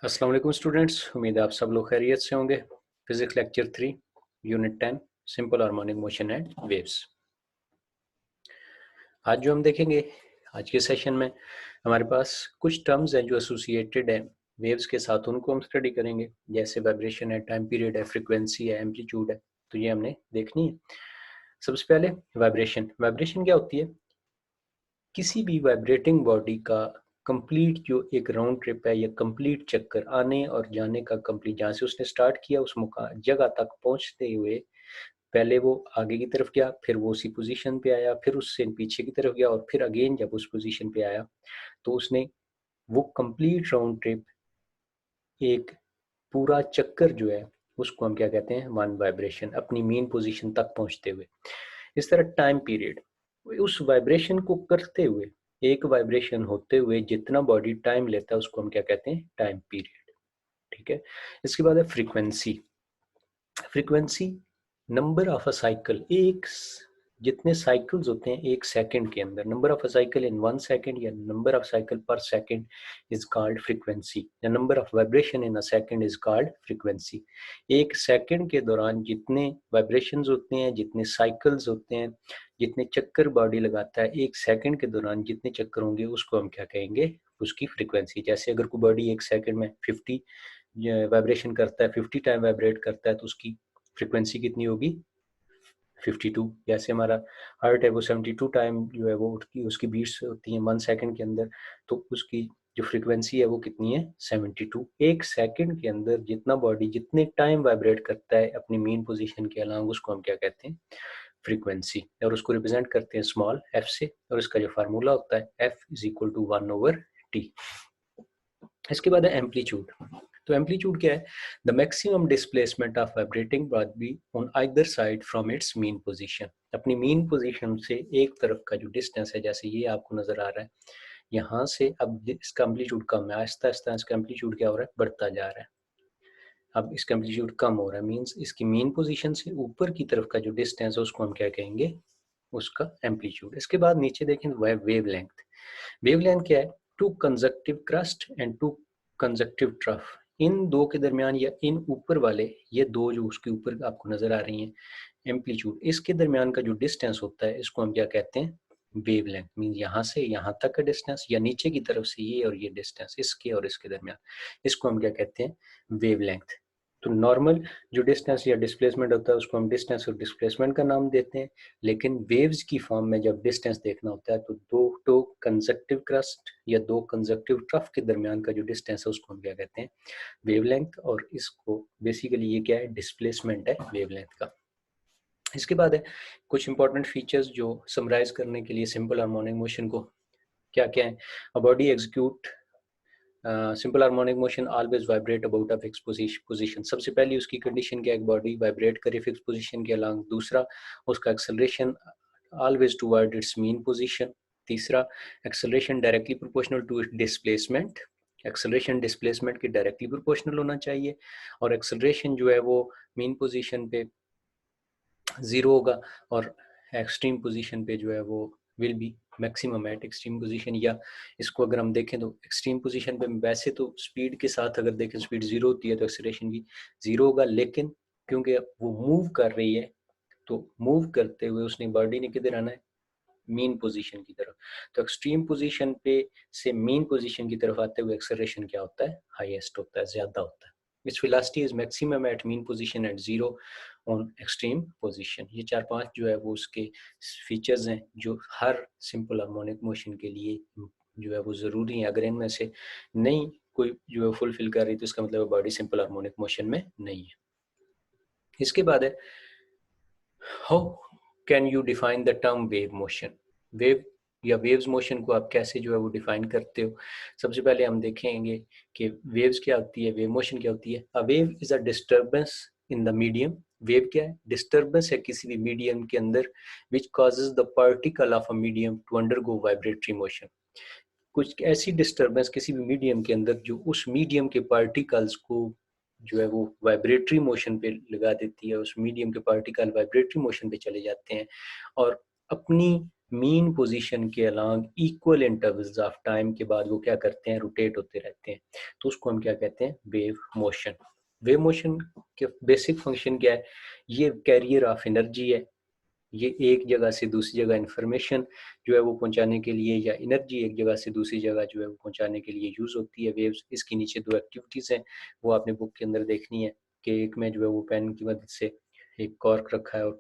अस्सलाम वालेकुम स्टूडेंट्स, उम्मीद है आप सब लोग खैरियत से होंगे। Physics lecture 3 unit 10 simple harmonic motion and waves. आज जो हम देखेंगे आज के सेशन में हमारे पास कुछ टर्म्स हैं जो एसोसिएटेड हैं वेव्स के साथ, उनको हम स्टडी करेंगे। जैसे वाइब्रेशन है, टाइम पीरियड है, फ्रीक्वेंसी है, एम्पलीट्यूड है, तो ये हमने देखनी है। सबसे पहले वाइब्रेशन। वाइब्रेशन क्या होती है? किसी भी वाइब्रेटिंग बॉडी का कंप्लीट जो एक राउंड ट्रिप है या कंप्लीट चक्कर आने और जाने का, कंप्लीट जहाँ से उसने स्टार्ट किया उस मुकाम जगह तक पहुंचते हुए पहले वो आगे की तरफ गया, फिर वो उसी पोजीशन पे आया, फिर उससे पीछे की तरफ गया और फिर अगेन जब उस पोजीशन पे आया तो उसने वो कंप्लीट राउंड ट्रिप, एक पूरा चक्कर जो है उसको हम क्या कहते हैं? वन वाइब्रेशन, अपनी मेन पोजीशन तक पहुंचते हुए। इस तरह टाइम पीरियड, उस वाइब्रेशन को करते हुए, एक वाइब्रेशन होते हुए जितना बॉडी टाइम लेता है उसको हम क्या कहते हैं? Time period. ठीक है। इसके बाद है frequency. Frequency number of a cycle, जितने साइकिल्स होते हैं एक सेकंड के अंदर, number of a cycle in 1 second या नंबर ऑफ साइकिल पर second is called frequency. The number of vibration in a second is called frequency. एक second के दौरान जितने वाइब्रेशंस होते हैं, जितने साइकिल्स होते हैं, जितने चक्कर बॉडी लगाता है एक सेकंड के दौरान, जितने चक्कर होंगे उसको हम क्या कहेंगे? उसकी फ्रीक्वेंसी। जैसे अगर कोई बॉडी एक सेकंड में 50 वाइब्रेशन करता है, 50 टाइम वाइब्रेट करता है, तो उसकी फ्रीक्वेंसी कितनी होगी? 52। जैसे हमारा हार्ट है वो 72 टाइम जो है वो उसकी बीट्स होती हैं 1 सेकंड के अंदर, तो उसकी जो फ्रीक्वेंसी है वो कितनी है? 72। एक सेकंड के अंदर जितना बॉडी जितने टाइम वाइब्रेट करता है अपनी मेन पोजीशन के अलावा, उसको हम क्या कहते हैं? फ्रीक्वेंसी। और उसको रिप्रेजेंट करते हैं स्मॉल एफ से, और इसका जो फार्मूला होता है F is equal to 1/t। इसके बाद है एम्पलीट्यूड। तो एम्पलीट्यूड क्या है? The maximum displacement of vibrating body on either side from its mean position. अपनी मीन पोजीशन से एक तरफ का जो डिस्टेंस है, जैसे ये आपको नजर आ रहा है, यहाँ से अब इसका एम्पलीट्यूड कम है, आहिस्ता आहिस्ता इसका एम्पलीट्यूड क्या हो रहा है? बढ़ता जा रहा है। अब इसका एम्पलीट्यूड कम हो रहा है, मीन्स इसकी मेन पोजीशन से ऊपर की तरफ का जो डिस्टेंस है उसको हम क्या कहेंगे? उसका एम्पलीट्यूड। इसके बाद नीचे देखें वेव लेंथ। वेव लेंथ क्या है? Two conjunctive crest and two conjunctive trough, इन दो के दरमियान या इन ऊपर वाले, ये दो जो उसके ऊपर आपको नजर आ रही हैं एम्पलीट्यूड, इसके दरमियान का जो डिस्टेंस होता है इसको हम क्या कहते हैं? Wave length. मीन यहाँ से यहाँ तक का डिस्टेंस या नीचे की तरफ से ये और ये डिस्टेंस, इसके और इसके दरमियान, इसको हम क्या कहते हैं? Wave length. तो नॉर्मल जो डिस्टेंस या डिस्प्लेसमेंट होता है उसको हम डिस्टेंस और डिस्प्लेसमेंट का नाम देते हैं, लेकिन वेव्स की फॉर्म में जब डिस्टेंस देखना होता है तो दो कंजक्टिव क्रस्ट या दो कंजक्टिव ट्रफ के दरमियान का जो डिस्टेंस है उसको हम क्या कहते हैं? वेवलेंथ। और इसको बेसिकली ये क्या है? डिस्प्लेसमेंट है वेवलेंथ का। इसके बाद है कुछ इंपॉर्टेंट फीचर्स जो समराइज करने के लिए सिंपल हार्मोनिक मोशन को, क्या क्या है? A body execute simple harmonic motion always vibrate about a fix position. सबसे पहली उसकी कंडीशन क्या है? एक बॉडी वाइब्रेट करे फिक्स पोजीशन के अलॉन्ग। दूसरा, उसका acceleration always toward its mean position. तीसरा, acceleration directly proportional to its displacement. Acceleration displacement के डायरेक्टली प्रोपोर्शनल होना चाहिए, और एक्सेलरेशन जो है वो मीन पोजीशन पे 0 होगा, और एक्सट्रीम पोजीशन पे जो है वो will be maximum eight extreme position. या इसको अगर हम देखें तो एक्सट्रीम पोजीशन पे वैसे तो स्पीड के साथ अगर देखें स्पीड 0 होती है तो एक्सेलरेशन भी 0 होगा, लेकिन क्योंकि वो मूव कर रही है तो मूव करते हुए उसने बॉडी ने किधर आना है? मीन पोजीशन की तरफ। तो एक्सट्रीम पोजीशन पे से मीन पोजीशन की तरफ आते हुए एक्सेलरेशन क्या होता है? हाईएस्ट होता है, ज्यादा होता है। Its velocity is maximum at mean position at 0 on extreme position। ये 4-5 जो है वो उसके फीचर्स हैं जो हर सिंपल हार्मोनिक मोशन के लिए जो है वो ज़रूरी है। अगर इनमें से नहीं कोई जो है फुलफिल कर रही तो इसका मतलब बॉडी सिंपल हार्मोनिक मोशन में नहीं है। इसके बाद है how can you define the term wave motion. Wave या वेव्स मोशन को आप कैसे जो है वो डिफाइन करते हो? सबसे पहले हम देखेंगे कि वेव्स क्या होती है, वेव मोशन क्या होती है। A wave is a disturbance in the medium. Wave क्या है? डिस्टर्बेंस है किसी भी मीडियम के अंदर which causes the particle of a medium to undergo vibratory motion. कुछ ऐसी डिस्टर्बेंस किसी भी मीडियम के अंदर जो उस मीडियम के पार्टिकल्स को जो है वो वाइब्रेटरी मोशन पे लगा देती है, उस मीडियम के पार्टिकल वाइब्रेटरी मोशन पे चले जाते हैं और अपनी मीन पोजीशन के along equal intervals of time के बाद वो क्या करते हैं, रोटेट होते रहते हैं, तो उसको हम क्या कहते हैं, वेव मोशन। वेव मोशन के बेसिक फंक्शन क्या है, ये कैरियर ऑफ एनर्जी है, ये एक जगह से दूसरी जगह इंफॉर्मेशन जो है वो पहुंचाने के लिए, या एनर्जी एक जगह से दूसरी जगह जो है वो पहुंचाने के लिए यूज़ होती है वेव्स। इसके नीचे दो एक्टिविटीज़ हैं, वो आपने बुक के अंदर देखनी है, कि एक में जो है वो पेन की मदद से एक कॉर्क रखा है और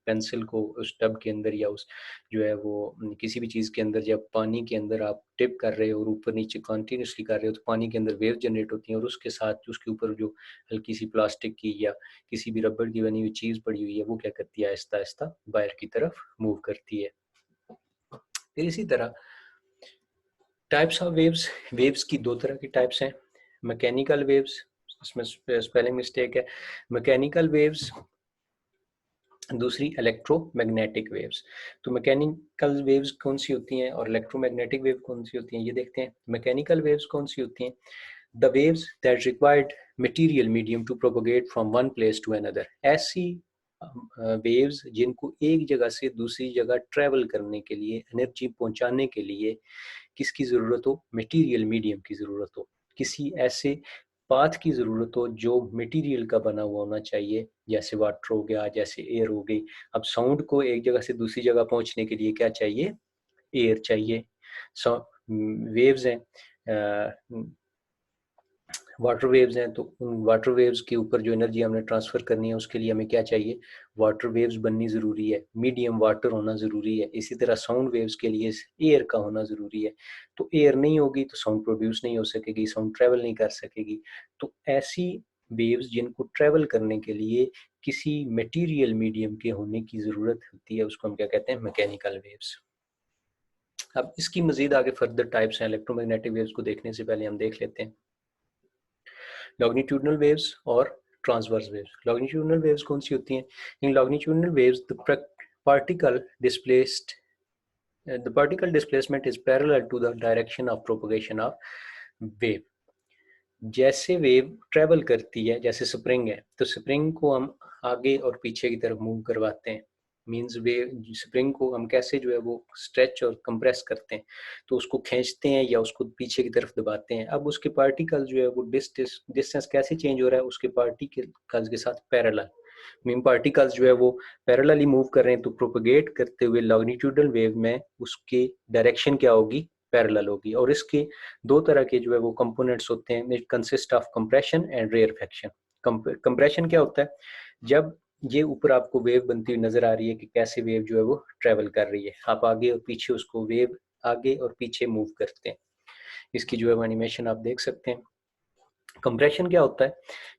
पेंसिल को उस टब के अंदर या उस जो है वो किसी भी चीज़ के अंदर, जब पानी के अंदर आप टिप कर रहे हो और ऊपर नीचे कंटिन्यूसली कर रहे हो, तो पानी के अंदर वेव जनरेट होती हैं, और उसके साथ उसके ऊपर जो हल्की सी प्लास्टिक की या किसी भी रबड़ की बनी हुई चीज़ पड़ी हुई है, वो क्या करती है, आहिस्ता आहिस्ता बाहर की तरफ मूव करती है। फिर इसी तरह टाइप्स ऑफ वेव्स, वेव्स की दो तरह की टाइप्स हैं, मैकेनिकल वेव्स, इसमें स्पेलिंग मिस्टेक है, मैकेनिकल वेव्स, दूसरी इलेक्ट्रोमैग्नेटिक वेव्स। तो मैकेनिकल वेव्स कौन सी होती हैं और इलेक्ट्रोमैग्नेटिक वेव कौन सी होती हैं, ये देखते हैं। मैकेनिकल वेव्स कौन सी होती हैं, the waves that required material medium to propagate from one place to another, ऐसी वेव्स जिनको एक जगह से दूसरी जगह ट्रेवल करने के लिए, एनर्जी पहुंचाने के लिए किसकी ज़रूरत हो, मटेरियल मीडियम की ज़रूरत हो, किसी ऐसे पाथ की ज़रूरत हो जो मटेरियल का बना हुआ होना चाहिए, जैसे वाटर हो गया, जैसे एयर हो गई। अब साउंड को एक जगह से दूसरी जगह पहुंचने के लिए क्या चाहिए, एयर चाहिए। सो वेव्स हैं, वाटर वेव्स हैं, तो उन वाटर वेव्स के ऊपर जो एनर्जी हमने ट्रांसफ़र करनी है उसके लिए हमें क्या चाहिए, वाटर वेव्स बननी ज़रूरी है, मीडियम वाटर होना ज़रूरी है। इसी तरह साउंड वेव्स के लिए एयर का होना ज़रूरी है, तो एयर नहीं होगी तो साउंड प्रोड्यूस नहीं हो सकेगी, साउंड ट्रैवल नहीं कर सकेगी। तो ऐसी वेव्स जिनको ट्रैवल करने के लिए किसी मटीरियल मीडियम के होने की ज़रूरत होती है, उसको हम क्या कहते हैं, मैकेनिकल वेव्स। अब इसकी मज़ीद आगे फर्दर टाइप्स हैं, इलेक्ट्रोमैग्नेटिक वेव्स को देखने से पहले हम देख लेते हैं लॉन्गिट्यूडनल वेव्स और ट्रांसवर्स वेव्स। लॉन्गिट्यूडनल वेव्स कौन सी होती हैं, in longitudinal waves the particle displaced the particle displacement is parallel to the direction of propagation of wave। जैसे वेव ट्रेवल करती है, जैसे स्प्रिंग है, तो स्प्रिंग को हम आगे और पीछे की तरफ मूव करवाते हैं, मींस वेव स्प्रिंग को हम कैसे जो है वो स्ट्रेच और कंप्रेस करते हैं, तो उसको खींचते हैं या उसको पीछे की तरफ दबाते हैं। अब उसके पार्टिकल जो है वो डिस्टेंस कैसे चेंज हो रहा है, उसके पार्टिकल्स के साथ पैरेलल, मीन पार्टिकल्स जो है वो पैरेलली मूव कर रहे हैं, तो प्रोपगेट करते हुए लॉन्गिट्यूडल वेव में उसकी डायरेक्शन क्या होगी, पैरेलल होगी। और इसके दो तरह के जो है वो कंपोनेंट्स होते हैं, it consist of compression and rarefaction. Compression क्या होता है, जब ये ऊपर आपको वेव बनती हुई नजर आ रही है कि कैसे वेव जो है वो ट्रेवल कर रही है, आप आगे और पीछे उसको वेव आगे और पीछे मूव करते हैं, इसकी जो है एनिमेशन आप देख सकते हैं। कंप्रेशन क्या होता है,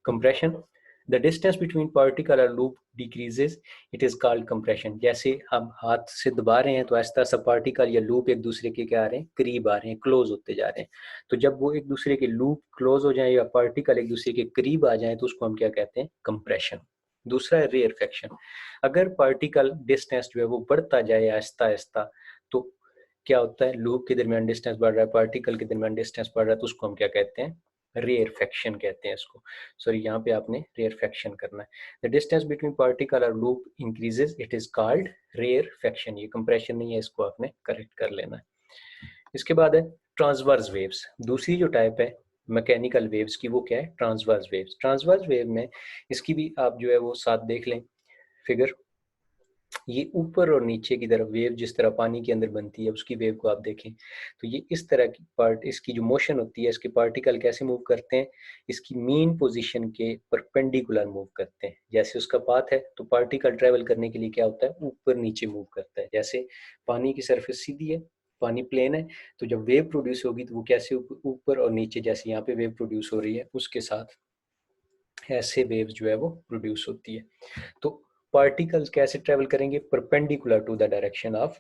compression the distance between particle और loop decreases, it is called compression. जैसे हम हाथ से दबा रहे हैं तो ऐसा सा पार्टिकल या लूप एक दूसरे के क्या आ रहे हैं, करीब आ रहे हैं, क्लोज होते जा रहे हैं। तो जब वो एक दूसरे के लूप क्लोज हो जाए या पार्टिकल एक दूसरे के करीब आ जाए, तो उसको हम क्या कहते हैं, कंप्रेशन। दूसरा है रेयरफेक्शन, अगर पार्टिकल डिस्टेंस जो है वो बढ़ता जाए आहिस्ता आहिस्ता, तो क्या होता है, लूप के दरमियान डिस्टेंस बढ़ रहा है, पार्टिकल के दरमियान डिस्टेंस बढ़ रहा है, तो उसको हम क्या कहते हैं, रेयरफेक्शन कहते हैं इसको। सॉरी, यहाँ पे आपने रेयरफेक्शन करना है। द डिस्टेंस बिटवीन पार्टिकल और loop increases, it is called rarefaction. ये कंप्रेशन नहीं है, इसको आपने करेक्ट कर लेना है। इसके बाद है ट्रांसवर्स वेव्स। दूसरी जो टाइप है मैकेनिकल वेव्स की, वो क्या है, ट्रांसवर्स वेव्स। ट्रांसवर्स वेव में इसकी भी आप जो है वो साथ देख लें फिगर, ये ऊपर और नीचे की तरफ वेव जिस तरह पानी के अंदर बनती है उसकी वेव को आप देखें, तो ये इस तरह की पार्ट, इसकी जो मोशन होती है, इसके पार्टिकल कैसे मूव करते हैं, इसकी मीन पोजीशन के परपेंडिकुलर मूव करते हैं। जैसे उसका पाथ है, तो पार्टिकल ट्रेवल करने के लिए क्या होता है, ऊपर नीचे मूव करता है। जैसे पानी की सरफेस सीधी है, पानी प्लेन है, तो जब वेव प्रोड्यूस होगी तो वो कैसे ऊपर और नीचे, जैसे यहाँ पे वेव प्रोड्यूस हो रही है उसके साथ ऐसे वेव जो है वो प्रोड्यूस होती है। तो पार्टिकल्स कैसे ट्रेवल करेंगे, perpendicular to the direction of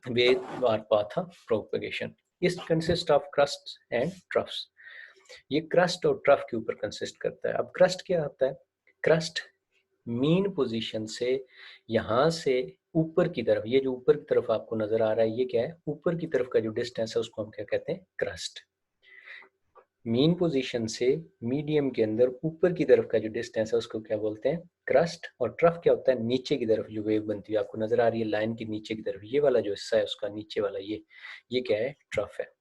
wave और पाथ ऑफ प्रोपगेशन। इस consist of crust and troughs. ये क्रस्ट और ट्रफ के ऊपर कंसिस्ट करता है। अब क्रस्ट क्या होता है, क्रस्ट मीन पोजीशन से यहाँ से ऊपर की तरफ, ये जो ऊपर की तरफ आपको नजर आ रहा है, ये क्या है, ऊपर की तरफ का जो डिस्टेंस है उसको हम क्या कहते हैं, क्रस्ट। मीन पोजीशन से मीडियम के अंदर ऊपर की तरफ का जो डिस्टेंस है उसको क्या बोलते हैं? क्रस्ट। और ट्रफ क्या होता है? नीचे की तरफ जो वेव बनती है, आपको नजर आ रही है लाइन की नीचे की तरफ, ये वाला जो हिस्सा है उसका नीचे वाला, ये क्या है? ट्रफ है।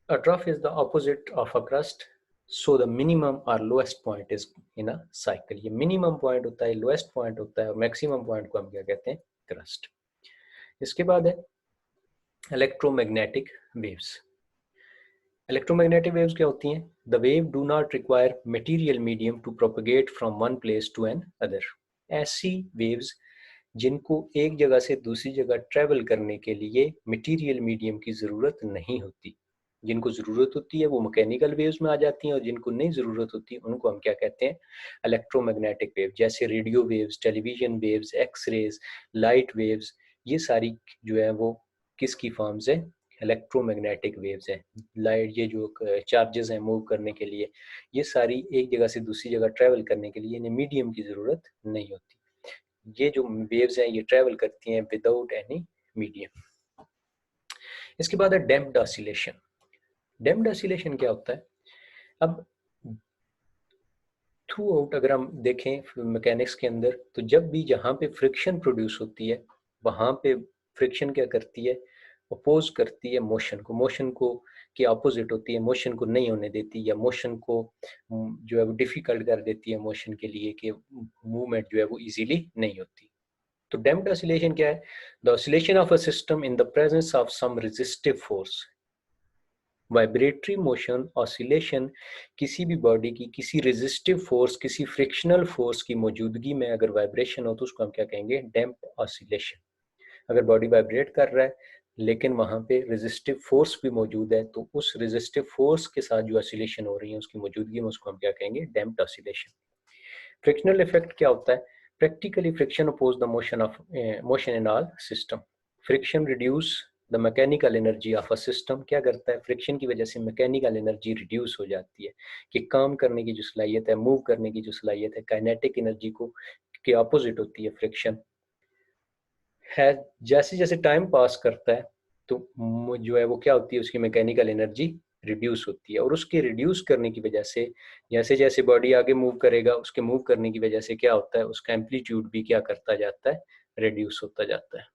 A trough is the opposite of a crust, so the minimum or lowest point is in a cycle. ये minimum point होता है, lowest point होता है, और maximum point को हम क्या कहते हैं? crust. इसके बाद है electromagnetic waves. Electromagnetic waves क्या होती हैं? The wave do not require material medium to propagate from one place to another. ऐसी waves जिनको एक जगह से दूसरी जगह ट्रेवल करने के लिए मटेरियल मीडियम की ज़रूरत नहीं होती, जिनको ज़रूरत होती है वो मैकेनिकल वेव्स में आ जाती हैं, और जिनको नहीं ज़रूरत होती उनको हम क्या कहते हैं? Electromagnetic wave. जैसे radio waves, television waves, X rays, light waves, ये सारी जो है वो किसकी फॉर्म्स है? इलेक्ट्रोमैग्नेटिक वेव्स हैं। लाइट, ये जो चार्जेस हैं मूव करने के लिए, ये सारी एक जगह से दूसरी जगह ट्रेवल करने के लिए इन्हें मीडियम की ज़रूरत नहीं होती। ये जो वेव्स हैं ये ट्रेवल करती हैं विदाउट एनी मीडियम। इसके बाद है डैम्प्ड ऑसिलेशन। डैम्प्ड ऑसिलेशन क्या होता है? अब थ्रू आउट अगर हम देखें मैकेनिक्स के अंदर, तो जब भी जहाँ पे फ्रिक्शन प्रोड्यूस होती है वहाँ पे फ्रिक्शन क्या करती है? अपोज करती है मोशन को की अपोजिट होती है, मोशन को नहीं होने देती, या मोशन को जो है वो डिफिकल्ट कर देती है मोशन के लिए, कि मूवमेंट जो है वो इजीली नहीं होती। तो डैम्प्ड ऑसिलेशन क्या है? The oscillation of a system in the presence of some resistive force. Vibratory motion oscillation किसी भी बॉडी की किसी रेजिस्टिव फोर्स, किसी फ्रिक्शनल फोर्स की मौजूदगी में अगर वाइब्रेशन हो तो उसको हम क्या कहेंगे? Damped oscillation. अगर बॉडी वाइब्रेट कर रहा है लेकिन वहाँ पे रेजिस्टिव फोर्स भी मौजूद है, तो उस रेजिस्टिव फोर्स के साथ जो ऑसिलेशन हो रही है उसकी मौजूदगी में उसको हम क्या कहेंगे? Damped oscillation. फ्रिक्शनल इफेक्ट क्या होता है? Practically, friction opposes the motion in all system. Friction reduce the mechanical energy of a system. क्या करता है? फ्रिक्शन की वजह से मैकेनिकल एनर्जी रिड्यूस हो जाती है, कि काम करने की जो सलाहियत है, मूव करने की जो सलाहियत है, काइनेटिक एनर्जी को के अपोजिट होती है फ्रिक्शन है। जैसे जैसे टाइम पास करता है तो जो है वो क्या होती है? उसकी मैकेनिकल एनर्जी रिड्यूस होती है, और उसके रिड्यूस करने की वजह से जैसे जैसे बॉडी आगे मूव करेगा, उसके मूव करने की वजह से क्या होता है? उसका एम्पलीट्यूड भी क्या करता जाता है? रिड्यूस होता जाता है।